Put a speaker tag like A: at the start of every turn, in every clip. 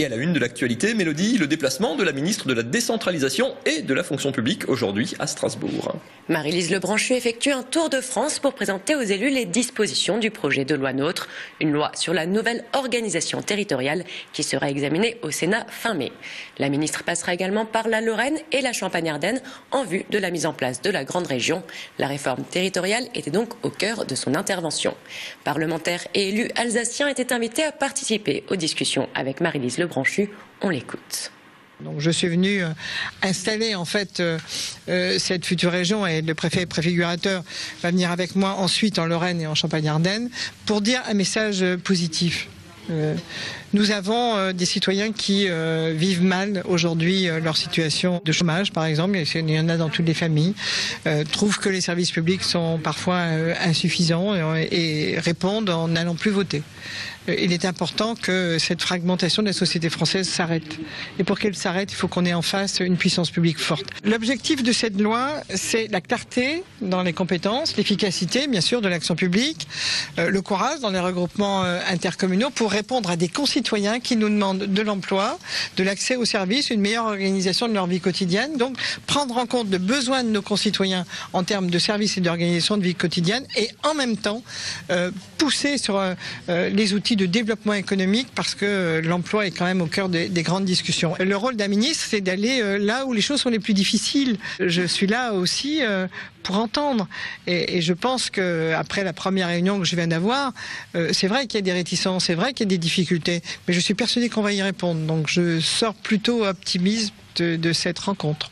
A: Et à la une de l'actualité, Mélodie, le déplacement de la ministre de la Décentralisation et de la Fonction publique aujourd'hui à Strasbourg.
B: Marie-Lise Lebranchu effectue un tour de France pour présenter aux élus les dispositions du projet de loi NOTRe, une loi sur la nouvelle organisation territoriale qui sera examinée au Sénat fin mai. La ministre passera également par la Lorraine et la Champagne-Ardenne en vue de la mise en place de la grande région. La réforme territoriale était donc au cœur de son intervention. Parlementaires et élus alsaciens étaient invités à participer aux discussions avec Marie-Lise Lebranchu. On l'écoute.
C: Donc je suis venu installer en fait cette future région et le préfet préfigurateur va venir avec moi ensuite en Lorraine et en Champagne-Ardenne pour dire un message positif. Nous avons des citoyens qui vivent mal aujourd'hui leur situation de chômage par exemple, il y en a dans toutes les familles, trouvent que les services publics sont parfois insuffisants et répondent en n'allant plus voter. Il est important que cette fragmentation de la société française s'arrête. Et pour qu'elle s'arrête, il faut qu'on ait en face une puissance publique forte. L'objectif de cette loi, c'est la clarté dans les compétences, l'efficacité, bien sûr, de l'action publique, le courage dans les regroupements intercommunaux pour répondre à des concitoyens qui nous demandent de l'emploi, de l'accès aux services, une meilleure organisation de leur vie quotidienne. Donc, prendre en compte le besoin de nos concitoyens en termes de services et d'organisation de vie quotidienne et en même temps pousser sur les outils de développement économique parce que l'emploi est quand même au cœur des grandes discussions. Le rôle d'un ministre, c'est d'aller là où les choses sont les plus difficiles. Je suis là aussi pour entendre. Et je pense qu'après la première réunion que je viens d'avoir, c'est vrai qu'il y a des réticences, c'est vrai qu'il y a des difficultés, mais je suis persuadé qu'on va y répondre. Donc je sors plutôt optimiste de cette rencontre.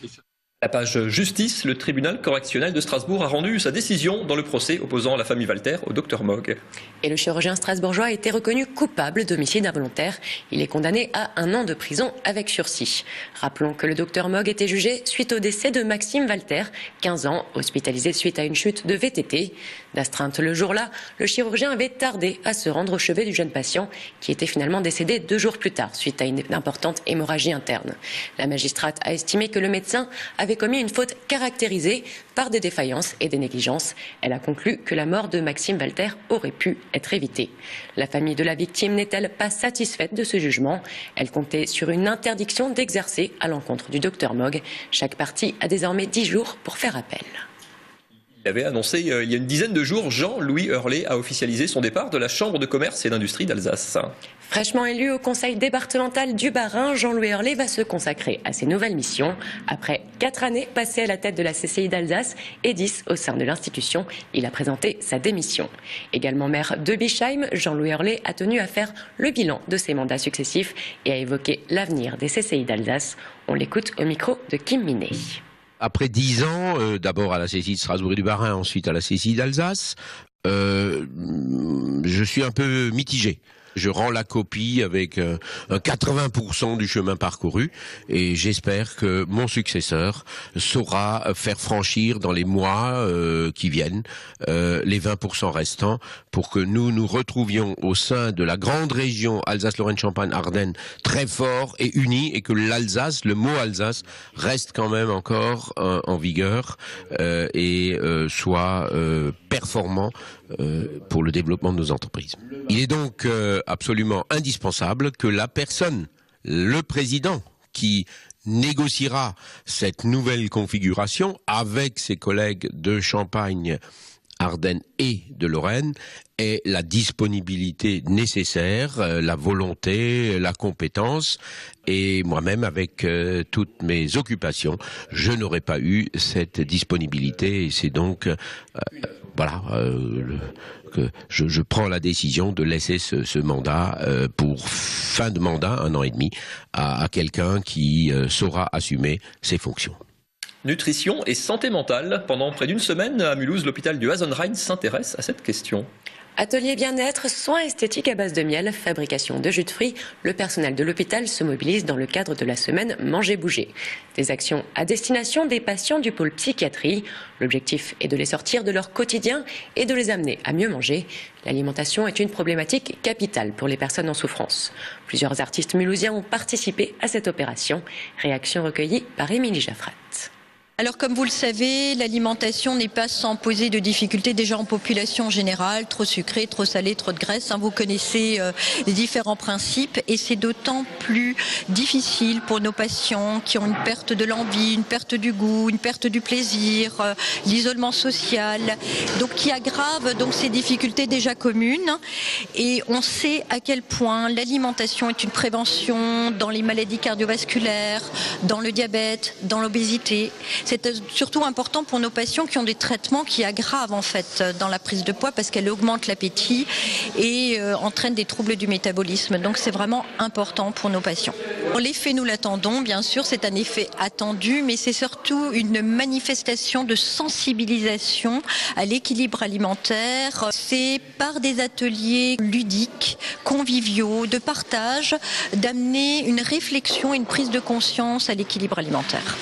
A: La page justice, le tribunal correctionnel de Strasbourg a rendu sa décision dans le procès opposant la famille Walter au Dr Mogg.
B: Et le chirurgien strasbourgeois a été reconnu coupable d'homicide involontaire. Il est condamné à 1 an de prison avec sursis. Rappelons que le Dr Mogg était jugé suite au décès de Maxime Walter, 15 ans, hospitalisé suite à une chute de VTT. D'astreinte le jour-là, le chirurgien avait tardé à se rendre au chevet du jeune patient qui était finalement décédé 2 jours plus tard suite à une importante hémorragie interne. La magistrate a estimé que le médecin avait commis une faute caractérisée par des défaillances et des négligences. Elle a conclu que la mort de Maxime Walter aurait pu être évitée. La famille de la victime n'est-elle pas satisfaite de ce jugement? Elle comptait sur une interdiction d'exercer à l'encontre du Dr Mogg. Chaque partie a désormais 10 jours pour faire appel.
A: Il avait annoncé il y a une dizaine de jours, Jean-Louis Hurlet a officialisé son départ de la Chambre de commerce et d'industrie d'Alsace.
B: Fraîchement élu au conseil départemental du Bas-Rhin, Jean-Louis Hurlet va se consacrer à ses nouvelles missions. Après 4 années passées à la tête de la CCI d'Alsace et 10 au sein de l'institution, il a présenté sa démission. Également maire de Bischheim, Jean-Louis Hurlet a tenu à faire le bilan de ses mandats successifs et a évoqué l'avenir des CCI d'Alsace. On l'écoute au micro de Kim Minet.
D: Après 10 ans, d'abord à la CCI de Strasbourg et du Bas-Rhin, ensuite à la CCI d'Alsace, je suis un peu mitigé. Je rends la copie avec 80% du chemin parcouru et j'espère que mon successeur saura faire franchir dans les mois qui viennent les 20% restants pour que nous nous retrouvions au sein de la grande région Alsace-Lorraine-Champagne-Ardenne très fort et unis et que l'Alsace, le mot Alsace, reste quand même encore en vigueur et soit performant pour le développement de nos entreprises. Il est donc absolument indispensable que la personne, le président, qui négociera cette nouvelle configuration avec ses collègues de Champagne, Ardennes et de Lorraine, ait la disponibilité nécessaire, la volonté, la compétence. Et moi-même, avec toutes mes occupations, je n'aurais pas eu cette disponibilité. Et c'est donc que je prends la décision de laisser ce mandat pour fin de mandat, 1 an et demi, à quelqu'un qui saura assumer ses fonctions.
A: Nutrition et santé mentale. Pendant près d'une semaine, à Mulhouse, l'hôpital du Hasenrhein s'intéresse à cette question.
B: Atelier bien-être, soins esthétiques à base de miel, fabrication de jus de fruits, le personnel de l'hôpital se mobilise dans le cadre de la semaine Manger-Bouger. Des actions à destination des patients du pôle psychiatrie. L'objectif est de les sortir de leur quotidien et de les amener à mieux manger. L'alimentation est une problématique capitale pour les personnes en souffrance. Plusieurs artistes mulhousiens ont participé à cette opération. Réaction recueillie par Émilie Jaffrat.
E: Alors comme vous le savez, l'alimentation n'est pas sans poser de difficultés déjà en population générale, trop sucré, trop salé, trop de graisse. Vous connaissez les différents principes et c'est d'autant plus difficile pour nos patients qui ont une perte de l'envie, une perte du goût, une perte du plaisir, l'isolement social, donc qui aggrave donc ces difficultés déjà communes. Et on sait à quel point l'alimentation est une prévention dans les maladies cardiovasculaires, dans le diabète, dans l'obésité. C'est surtout important pour nos patients qui ont des traitements qui aggravent en fait dans la prise de poids parce qu'elle augmente l'appétit et entraîne des troubles du métabolisme. Donc c'est vraiment important pour nos patients. L'effet, nous l'attendons, bien sûr, c'est un effet attendu, mais c'est surtout une manifestation de sensibilisation à l'équilibre alimentaire. C'est par des ateliers ludiques, conviviaux, de partage, d'amener une réflexion et une prise de conscience à l'équilibre alimentaire.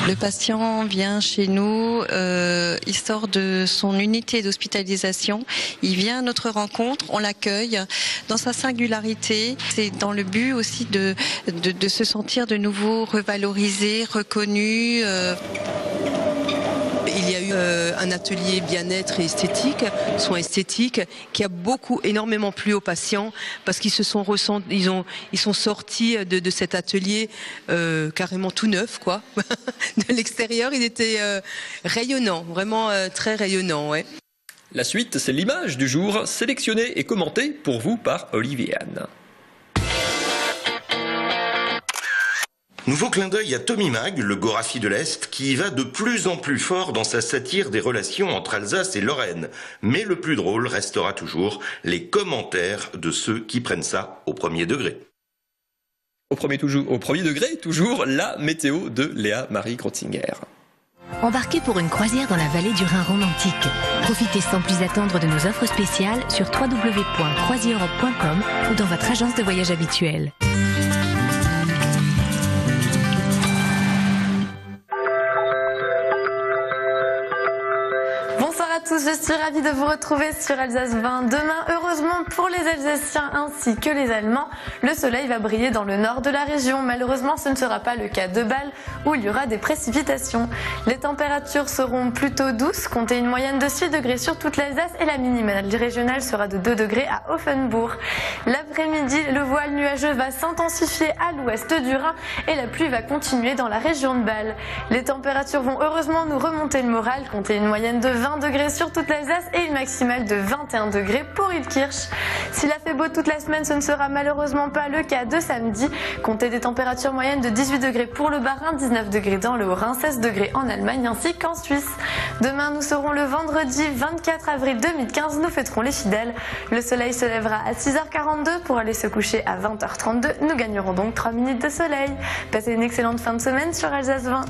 F: Le patient vient chez nous, il sort de son unité d'hospitalisation, il vient à notre rencontre, on l'accueille dans sa singularité. C'est dans le but aussi de se sentir de nouveau revalorisé, reconnu.
G: Il y a eu un atelier bien-être et esthétique, soins esthétiques, qui a énormément plu aux patients parce qu'ils ils sont sortis de cet atelier carrément tout neuf, quoi. De l'extérieur, il était rayonnant, vraiment très rayonnant, ouais.
A: La suite, c'est l'image du jour, sélectionnée et commentée pour vous par Olivier Anne.
H: Nouveau clin d'œil à Tommy Mag, le Gorafi de l'Est, qui va de plus en plus fort dans sa satire des relations entre Alsace et Lorraine. Mais le plus drôle restera toujours les commentaires de ceux qui prennent ça au premier degré.
A: Au premier degré, toujours la météo de Léa Marie Grotzinger.
I: Embarquez pour une croisière dans la vallée du Rhin romantique. Profitez sans plus attendre de nos offres spéciales sur www.croisieurope.com ou dans votre agence de voyage habituelle.
J: Tous, je suis ravie de vous retrouver sur Alsace 20. Demain, heureusement pour les Alsaciens ainsi que les Allemands, le soleil va briller dans le nord de la région. Malheureusement, ce ne sera pas le cas de Bâle où il y aura des précipitations. Les températures seront plutôt douces, comptez une moyenne de 6 degrés sur toute l'Alsace et la minimale régionale sera de 2 degrés à Offenbourg. L'après-midi, le voile nuageux va s'intensifier à l'ouest du Rhin et la pluie va continuer dans la région de Bâle. Les températures vont heureusement nous remonter le moral, comptez une moyenne de 20 degrés sur toute l'Alsace et une maximale de 21 degrés pour Ilkirch. S'il a fait beau toute la semaine, ce ne sera malheureusement pas le cas de samedi. Comptez des températures moyennes de 18 degrés pour le Bas-Rhin, 19 degrés dans le Haut-Rhin, 16 degrés en Allemagne ainsi qu'en Suisse. Demain, nous serons le vendredi 24 avril 2015, nous fêterons les fidèles. Le soleil se lèvera à 6h42 pour aller se coucher à 20h32. Nous gagnerons donc 3 minutes de soleil. Passez une excellente fin de semaine sur Alsace 20.